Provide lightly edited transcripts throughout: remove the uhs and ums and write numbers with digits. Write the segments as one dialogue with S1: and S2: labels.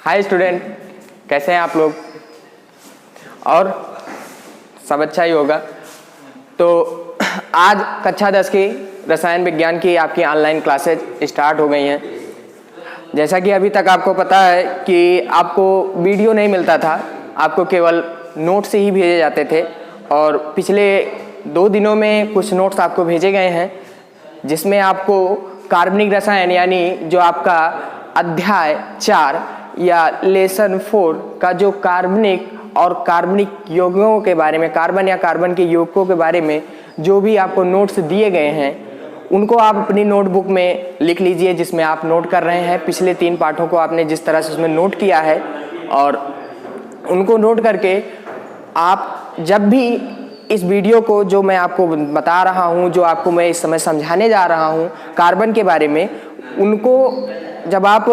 S1: Hi student, कैसे हैं आप लोग? और सब अच्छा ही होगा। तो आज कक्षा 10 की रसायन विज्ञान की आपकी ऑनलाइन क्लासेज स्टार्ट हो गई हैं। जैसा कि अभी तक आपको पता है कि आपको वीडियो नहीं मिलता था, आपको केवल नोट्स ही भेजे जाते थे। और पिछले 2 दिनों में कुछ नोट्स आपको भेजे गए हैं जिसमें आपको कार्बनिक रसायन यानी जो आपका अध्याय 4 या लेसन 4 का जो कार्बनिक और कार्बनिक यौगिकों के बारे में, कार्बन या कार्बन के यौगिकों के बारे में जो भी आपको नोट्स दिए गए हैं उनको आप अपनी नोटबुक में लिख लीजिए, जिसमें आप नोट कर रहे हैं। पिछले 3 पाठों को आपने जिस तरह से उसमें नोट किया है, और उनको नोट करके आप जब भी इस वीडियो को जो मैं आपको बता रहा हूँ, जो आपको मैं इस समय समझाने जा रहा हूँ कार्बन के बारे में, उनको जब आप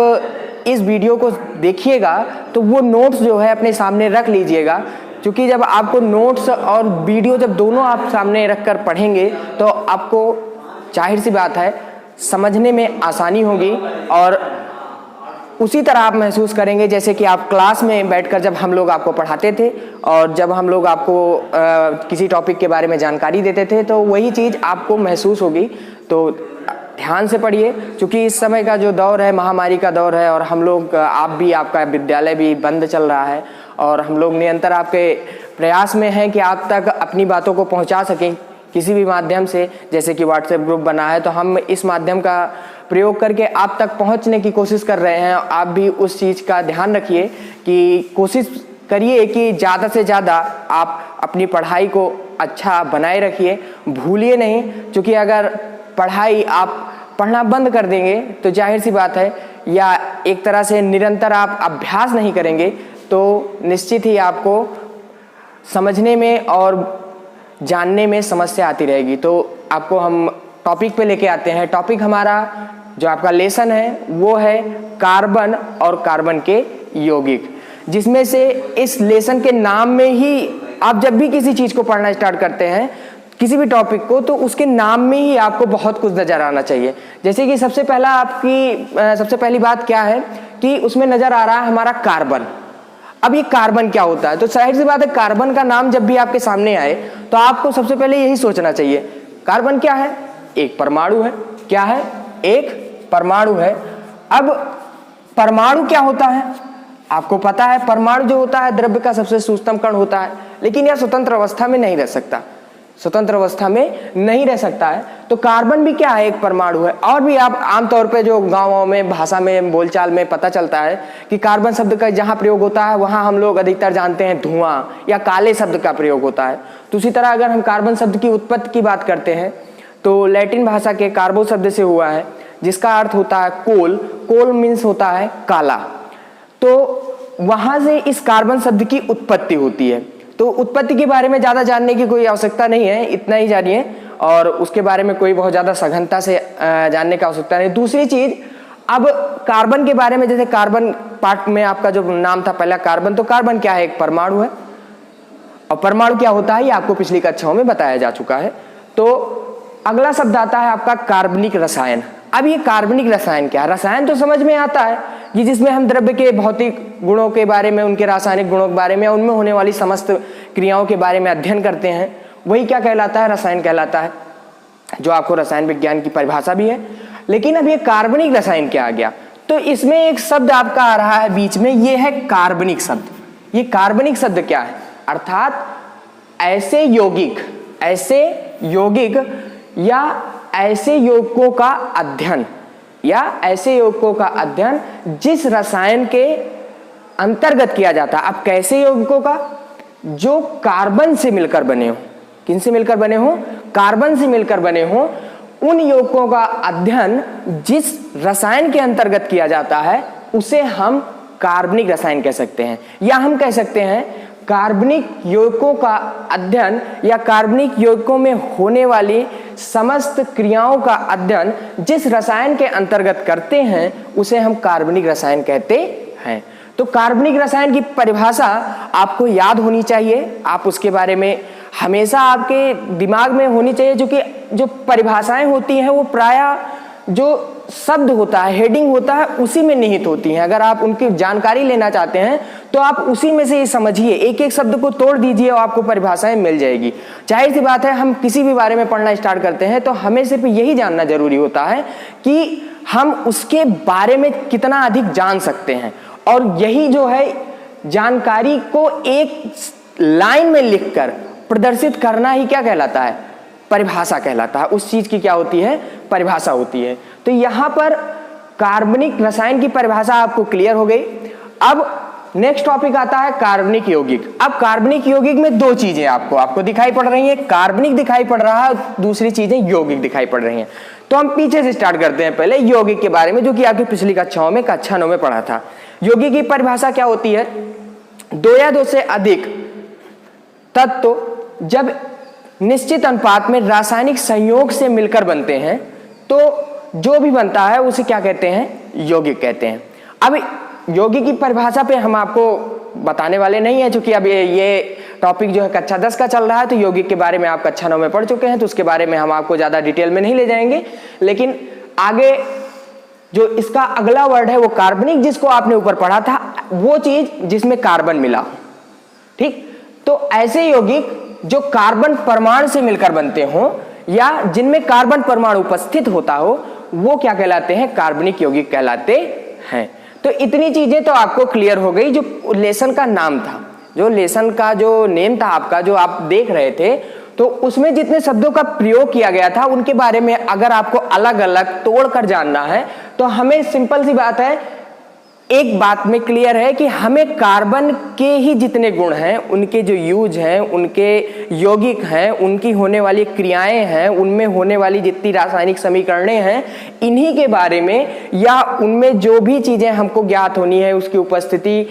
S1: इस वीडियो को देखिएगा तो वो नोट्स जो है अपने सामने रख लीजिएगा, क्योंकि जब आपको नोट्स और वीडियो जब दोनों आप सामने रख कर पढ़ेंगे तो आपको जाहिर सी बात है समझने में आसानी होगी। और उसी तरह आप महसूस करेंगे जैसे कि आप क्लास में बैठकर जब हम लोग आपको पढ़ाते थे और जब हम लोग आपको किसी टॉपिक के बारे में जानकारी देते थे, तो वही चीज़ आपको महसूस होगी। तो ध्यान से पढ़िए, क्योंकि इस समय का जो दौर है महामारी का दौर है, और हम लोग आपका विद्यालय भी बंद चल रहा है, और हम लोग निरंतर आपके प्रयास में हैं कि आप तक अपनी बातों को पहुंचा सकें किसी भी माध्यम से। जैसे कि व्हाट्सएप ग्रुप बना है, तो हम इस माध्यम का प्रयोग करके आप तक पहुंचने की कोशिश कर रहे हैं। आप भी उस चीज़ का ध्यान रखिए कि कोशिश करिए कि ज़्यादा से ज़्यादा आप अपनी पढ़ाई को अच्छा बनाए रखिए, भूलिए नहीं। क्योंकि अगर पढ़ाई आप पढ़ना बंद कर देंगे तो जाहिर सी बात है, या एक तरह से निरंतर आप अभ्यास नहीं करेंगे, तो निश्चित ही आपको समझने में और जानने में समस्या आती रहेगी। तो आपको हम टॉपिक पे लेके आते हैं। टॉपिक हमारा जो आपका लेसन है वो है कार्बन और कार्बन के यौगिक, जिसमें से इस लेसन के नाम में ही आप जब भी किसी चीज़ को पढ़ना स्टार्ट करते हैं, किसी भी टॉपिक को, तो उसके नाम में ही आपको बहुत कुछ नज़र आना चाहिए। जैसे कि सबसे पहली बात क्या है कि उसमें नज़र आ रहा है हमारा कार्बन। अब ये कार्बन क्या होता है? तो जाहिर सी बात है, कार्बन का नाम जब भी आपके सामने आए तो आपको सबसे पहले यही सोचना चाहिए, कार्बन क्या है? एक परमाणु है। क्या है? एक परमाणु है। अब परमाणु क्या होता है? आपको पता है परमाणु जो होता है द्रव्य का सबसे सूक्ष्मतम कण होता है, लेकिन यह स्वतंत्र अवस्था में नहीं रह सकता, स्वतंत्र अवस्था में नहीं रह सकता है। तो कार्बन भी क्या है? एक परमाणु है। और भी आप आमतौर पे जो गाँवों में भाषा में बोलचाल में पता चलता है कि कार्बन शब्द का जहाँ प्रयोग होता है वहाँ हम लोग अधिकतर जानते हैं धुआं या काले शब्द का प्रयोग होता है। तो उसी तरह अगर हम कार्बन शब्द की उत्पत्ति की बात करते हैं तो लैटिन भाषा के कार्बो शब्द से हुआ है, जिसका अर्थ होता है कोल। कोल मीन्स होता है काला। तो वहाँ से इस कार्बन शब्द की उत्पत्ति होती है। तो उत्पत्ति के बारे में ज़्यादा जानने की कोई आवश्यकता नहीं है, इतना ही जानिए, और उसके बारे में कोई बहुत ज़्यादा सघनता से जानने की आवश्यकता नहीं। दूसरी चीज़, अब कार्बन के बारे में, जैसे कार्बन पार्ट में आपका जो नाम था पहला कार्बन, तो कार्बन क्या है? एक परमाणु है। और परमाणु क्या होता है ये आपको पिछली कक्षाओं में बताया जा चुका है। तो अगला शब्द आता है आपका कार्बनिक रसायन। अब ये कार्बनिक रसायन क्या है? रसायन तो समझ में आता है कि जिसमें हम द्रव्य के भौतिक गुणों के बारे में, उनके रासायनिक गुणों के बारे में, उनमें होने वाली समस्त क्रियाओं के बारे में अध्ययन करते हैं। वही क्या कहलाता है? रसायन कहलाता है, जो आपको रसायन विज्ञान की परिभाषा भी है। लेकिन अब ये कार्बनिक रसायन क्या आ गया? तो इसमें एक शब्द आपका आ रहा है बीच में, ये है कार्बनिक शब्द। ये कार्बनिक शब्द क्या है? अर्थात ऐसे यौगिक या ऐसे यौगिकों का अध्ययन, या ऐसे यौगिकों का अध्ययन जिस रसायन के अंतर्गत किया जाता है। अब कैसे यौगिकों का? जो कार्बन से मिलकर बने हो। किन से मिलकर बने हो? कार्बन से मिलकर बने हो। उन यौगिकों का अध्ययन जिस रसायन के अंतर्गत किया जाता है उसे हम कार्बनिक रसायन कह सकते हैं, या हम कह सकते हैं कार्बनिक यौगिकों का अध्ययन, या कार्बनिक यौगिकों में होने वाली समस्त क्रियाओं का अध्ययन जिस रसायन के अंतर्गत करते हैं उसे हम कार्बनिक रसायन कहते हैं। तो कार्बनिक रसायन की परिभाषा आपको याद होनी चाहिए, आप उसके बारे में हमेशा आपके दिमाग में होनी चाहिए, जो कि जो परिभाषाएं होती हैं वो प्रायः जो शब्द होता है, हेडिंग होता है, उसी में निहित होती हैं। अगर आप उनकी जानकारी लेना चाहते हैं तो आप उसी में से ये समझिए, एक एक शब्द को तोड़ दीजिए और आपको परिभाषाएं मिल जाएगी। जाहिर सी बात है, हम किसी भी बारे में पढ़ना स्टार्ट करते हैं तो हमें सिर्फ यही जानना जरूरी होता है कि हम उसके बारे में कितना अधिक जान सकते हैं, और यही जो है जानकारी को एक लाइन में लिखकर प्रदर्शित करना ही क्या कहलाता है, परिभाषा कहलाता है। उस चीज की क्या होती है, परिभाषा होती है। तो यहां पर कार्बनिक रसायन की परिभाषा आपको क्लियर हो गई। अब नेक्स्ट टॉपिक आता है कार्बनिक यौगिक। अब कार्बनिक यौगिक में दो चीजें आपको दिखाई पड़ रही हैं, कार्बनिक दिखाई पड़ रहा है, दूसरी चीजें यौगिक दिखाई पड़ रही हैं। तो हम पीछे से स्टार्ट करते हैं पहले यौगिक के बारे में, जो कि आपकी पिछली कक्षाओं में कक्षा 9 में पढ़ा था। यौगिक की परिभाषा क्या होती है, दो या दो से अधिक तत्व जब निश्चित अनुपात में रासायनिक संयोग से मिलकर बनते हैं तो जो भी बनता है उसे क्या कहते हैं, यौगिक कहते हैं। अब यौगिक की परिभाषा पे हम आपको बताने वाले नहीं है, क्योंकि अब ये टॉपिक जो है कक्षा 10 का चल रहा है, तो यौगिक के बारे में आप कक्षा 9 में पढ़ चुके हैं, तो उसके बारे में हम आपको ज्यादा डिटेल में नहीं ले जाएंगे। लेकिन आगे जो इसका अगला वर्ड है वो कार्बनिक, जिसको आपने ऊपर पढ़ा था, वो चीज जिसमें कार्बन मिला, ठीक। तो ऐसे यौगिक जो कार्बन परमाणु से मिलकर बनते हो या जिनमें कार्बन परमाणु उपस्थित होता हो, वो क्या कहलाते हैं, कार्बनिक यौगिक कहलाते हैं। तो इतनी चीजें तो आपको क्लियर हो गई। जो लेसन का नाम था, जो लेसन का जो नेम था आपका, जो आप देख रहे थे, तो उसमें जितने शब्दों का प्रयोग किया गया था उनके बारे में अगर आपको अलग अलग तोड़ कर जानना है तो हमें सिंपल सी बात है, एक बात में क्लियर है कि हमें कार्बन के ही जितने गुण हैं, उनके जो यूज हैं, उनके यौगिक हैं, उनकी होने वाली क्रियाएं हैं, उनमें होने वाली जितनी रासायनिक समीकरणें हैं, इन्हीं के बारे में या उनमें जो भी चीजें हमको ज्ञात होनी है, उसकी उपस्थिति,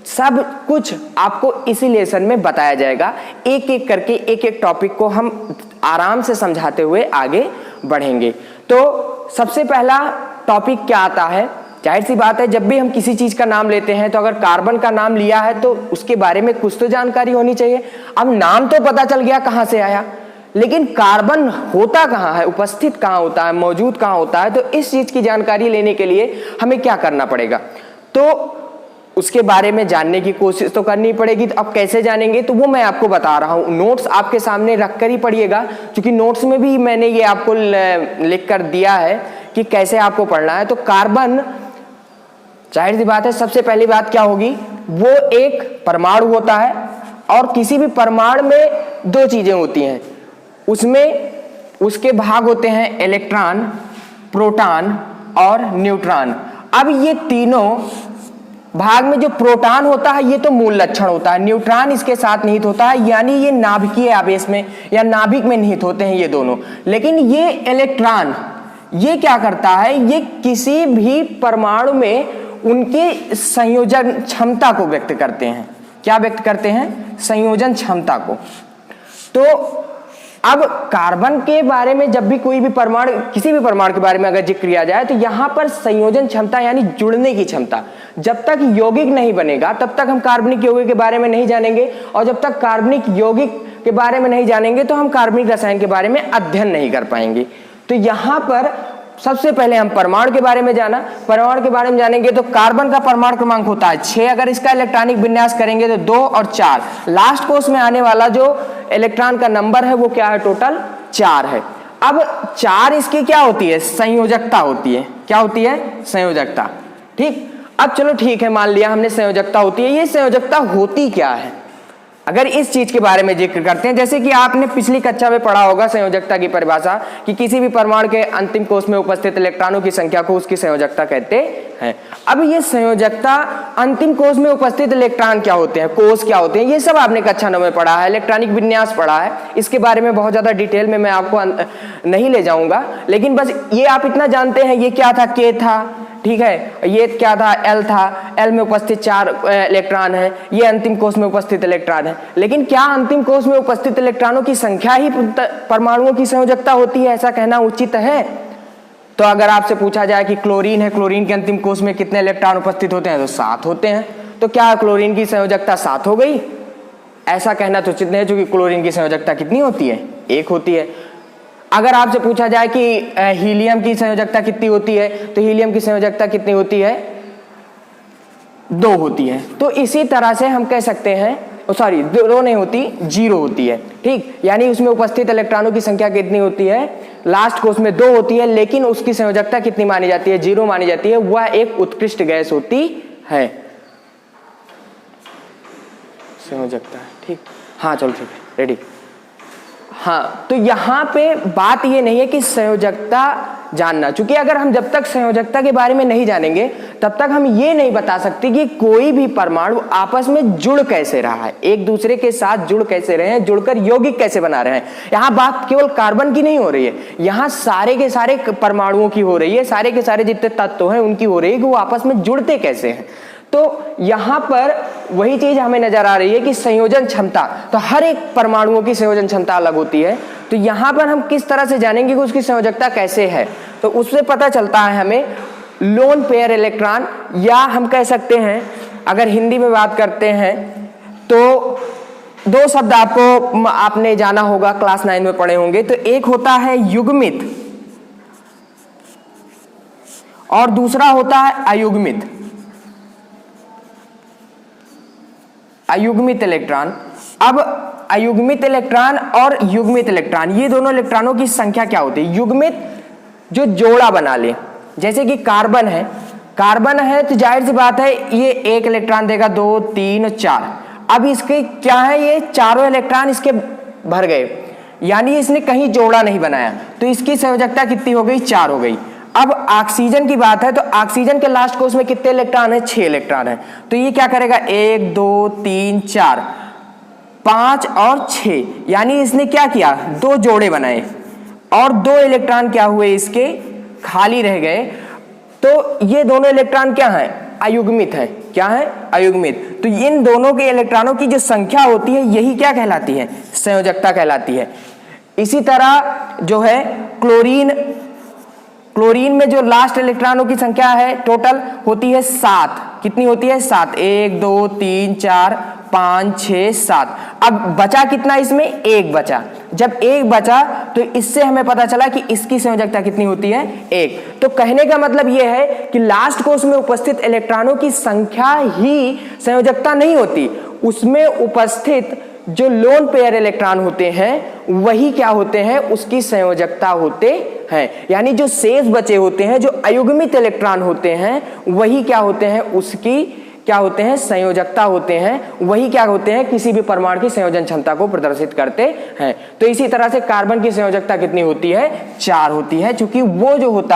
S1: सब कुछ आपको इसी लेसन में बताया जाएगा। एक एक करके एक एक टॉपिक को हम आराम से समझाते हुए आगे बढ़ेंगे। तो सबसे पहला टॉपिक क्या आता है, जाहिर सी बात है, जब भी हम किसी चीज का नाम लेते हैं तो अगर कार्बन का नाम लिया है तो उसके बारे में कुछ तो जानकारी होनी चाहिए। अब नाम तो पता चल गया कहां से आया, लेकिन कार्बन होता कहां है, उपस्थित कहां होता है, मौजूद कहां होता है, तो इस चीज की जानकारी लेने के लिए हमें क्या करना पड़ेगा, तो उसके बारे में जानने की कोशिश तो करनी पड़ेगी। तो अब कैसे जानेंगे, तो वो मैं आपको बता रहा हूं। नोट्स आपके सामने रख कर ही पढ़िएगा, क्योंकि नोट्स में भी मैंने ये आपको लिख कर दिया है कि कैसे आपको पढ़ना है। तो कार्बन, जाहिर सी बात है, सबसे पहली बात क्या होगी, वो एक परमाणु होता है, और किसी भी परमाणु में दो चीजें होती हैं, उसमें उसके भाग होते हैं इलेक्ट्रॉन, प्रोटॉन और न्यूट्रॉन। अब ये तीनों भाग में जो प्रोटॉन होता है ये तो मूल लक्षण होता है, न्यूट्रॉन इसके साथ निहित होता है, यानी ये नाभिकीय आवेश में या नाभिक में निहित होते हैं ये दोनों। लेकिन ये इलेक्ट्रॉन ये क्या करता है, ये किसी भी परमाणु में उनके संयोजन क्षमता को व्यक्त करते हैं। क्या व्यक्त करते हैं, संयोजन क्षमता को। तो अब कार्बन के बारे में जब भी कोई भी परमाणु, किसी भी परमाणु के बारे में अगर जिक्र किया जाए तो यहां पर संयोजन क्षमता यानी जुड़ने की क्षमता, जब तक यौगिक नहीं बनेगा तब तक हम कार्बनिक यौगिक के बारे में नहीं जानेंगे, और जब तक कार्बनिक यौगिक के बारे में नहीं जानेंगे तो हम कार्बनिक रसायन के बारे में अध्ययन नहीं कर पाएंगे। तो यहां पर सबसे पहले हम परमाणु के बारे में जाना, परमाणु के बारे में जानेंगे तो कार्बन का परमाणु क्रमांक होता है 6, अगर इसका इलेक्ट्रॉनिक विन्यास करेंगे तो 2 और 4, लास्ट कोर्स में आने वाला जो इलेक्ट्रॉन का नंबर है वो क्या है, टोटल 4 है। अब 4 इसकी क्या होती है, संयोजकता होती है। क्या होती है, संयोजकता, ठीक। अब चलो ठीक है, मान लिया हमने संयोजकता होती है। ये संयोजकता होती क्या है, अगर इस चीज के बारे में जिक्र करते हैं, जैसे कि आपने पिछली कक्षा में पढ़ा होगा संयोजकता की परिभाषा, कि किसी भी परमाणु के अंतिम कोष में उपस्थित इलेक्ट्रॉनों की संख्या को उसकी संयोजकता कहते हैं। अब ये संयोजकता, अंतिम कोष में उपस्थित इलेक्ट्रॉन क्या होते हैं, कोष क्या होते हैं, ये सब आपने कक्षा 9 में पढ़ा है, इलेक्ट्रॉनिक विन्यास पढ़ा है। इसके बारे में बहुत ज्यादा डिटेल में मैं आपको नहीं ले जाऊंगा, लेकिन बस ये आप इतना जानते हैं, ये क्या था, K था, ठीक है, ये क्या था, L था, L में उपस्थित 4 इलेक्ट्रॉन है, ये अंतिम कोष में उपस्थित इलेक्ट्रॉन है। लेकिन क्या अंतिम कोष में उपस्थित इलेक्ट्रॉनों की संख्या ही परमाणुओं की संयोजकता होती है, ऐसा कहना उचित है? तो अगर आपसे पूछा जाए कि क्लोरीन है, क्लोरीन के अंतिम कोष में कितने इलेक्ट्रॉन उपस्थित होते हैं, तो 7 होते हैं। तो क्या क्लोरीन की संयोजकता 7 हो गई? ऐसा कहना तो उचित नहीं है, क्योंकि क्लोरीन की संयोजकता कितनी होती है, 1 होती है। अगर आपसे पूछा जाए कि हीलियम की संयोजकता कितनी होती है, तो हीलियम की संयोजकता कितनी होती है? 2 होती है। तो इसी तरह से हम कह सकते हैं, सॉरी 2 नहीं होती, 0 होती है, ठीक। यानी उसमें उपस्थित इलेक्ट्रॉनों की संख्या कितनी होती है? लास्ट कोष में 2 होती है, लेकिन उसकी संयोजकता कितनी मानी जाती है? 0 मानी जाती है। वह एक उत्कृष्ट गैस होती है। संयोजकता, ठीक। हाँ चलो ठीक है, रेडी। हाँ, तो यहाँ पे बात ये नहीं है कि संयोजकता जानना, क्योंकि अगर हम जब तक संयोजकता के बारे में नहीं जानेंगे तब तक हम ये नहीं बता सकते कि कोई भी परमाणु आपस में जुड़ कैसे रहा है, एक दूसरे के साथ जुड़ कैसे रहे हैं, जुड़कर यौगिक कैसे बना रहे हैं। यहाँ बात केवल कार्बन की नहीं हो रही है, यहाँ सारे के सारे परमाणुओं की हो रही है, सारे के सारे जितने तत्व हैं उनकी हो रही है कि वो आपस में जुड़ते कैसे हैं। तो यहां पर वही चीज हमें नजर आ रही है कि संयोजन क्षमता, तो हर एक परमाणुओं की संयोजन क्षमता अलग होती है। तो यहां पर हम किस तरह से जानेंगे कि उसकी संयोजकता कैसे है, तो उससे पता चलता है हमें लोन पेयर इलेक्ट्रॉन, या हम कह सकते हैं अगर हिंदी में बात करते हैं तो 2 शब्द आपने जाना होगा, क्लास 9 में पढ़े होंगे। तो एक होता है युग्मित और दूसरा होता है अयुग्मित। अयुग्मित इलेक्ट्रॉन। अब अयुग्मित इलेक्ट्रॉन और युग्मित इलेक्ट्रॉन, ये दोनों इलेक्ट्रॉनों की संख्या क्या होती है? युग्मित जो जोड़ा बना ले, जैसे कि कार्बन है तो जाहिर सी बात है ये 1 इलेक्ट्रॉन देगा, 2 3 4। अब इसके क्या है, ये चारों इलेक्ट्रॉन इसके भर गए, यानी इसने कहीं जोड़ा नहीं बनाया, तो इसकी संयोजकता कितनी हो गई? 4 हो गई। अब ऑक्सीजन की बात है तो ऑक्सीजन के लास्ट कोष में कितने इलेक्ट्रॉन है? 6 इलेक्ट्रॉन है। तो ये क्या करेगा? 1 2 3 4 5 और 6, यानी इसने क्या किया? 2 जोड़े बनाए और 2 इलेक्ट्रॉन क्या हुए? इसके खाली रह गए। तो ये दोनों इलेक्ट्रॉन क्या है? अयुग्मित है। क्या है? अयुग्मित। तो इन दोनों के इलेक्ट्रॉनों की जो संख्या होती है यही क्या कहलाती है? संयोजकता कहलाती है। इसी तरह जो है क्लोरीन में जो लास्ट इलेक्ट्रॉनों की संख्या है टोटल होती है 7। कितनी होती है? 7। 1 2 3 4 5 6 7। अब बचा कितना इसमें? 1 बचा। जब 1 बचा तो इससे हमें पता चला कि इसकी संयोजकता कितनी होती है? 1। तो कहने का मतलब यह है कि लास्ट कोष में उपस्थित इलेक्ट्रॉनों की संख्या ही संयोजकता नहीं होती, उसमें उपस्थित जो लोन पेयर इलेक्ट्रॉन होते हैं वही क्या होते हैं? उसकी संयोजकता होते हैं। यानी जो शेष बचे होते हैं, जो अयुग्मित इलेक्ट्रॉन होते हैं, वही क्या होते हैं? उसकी क्या होते हैं? संयोजकता होते हैं। वही क्या होते हैं? किसी भी परमाणु की संयोजन क्षमता को प्रदर्शित करते हैं। तो इसी तरह से कार्बन की संयोजकता कितनी होती है? 4 होती है, क्योंकि वो जो होता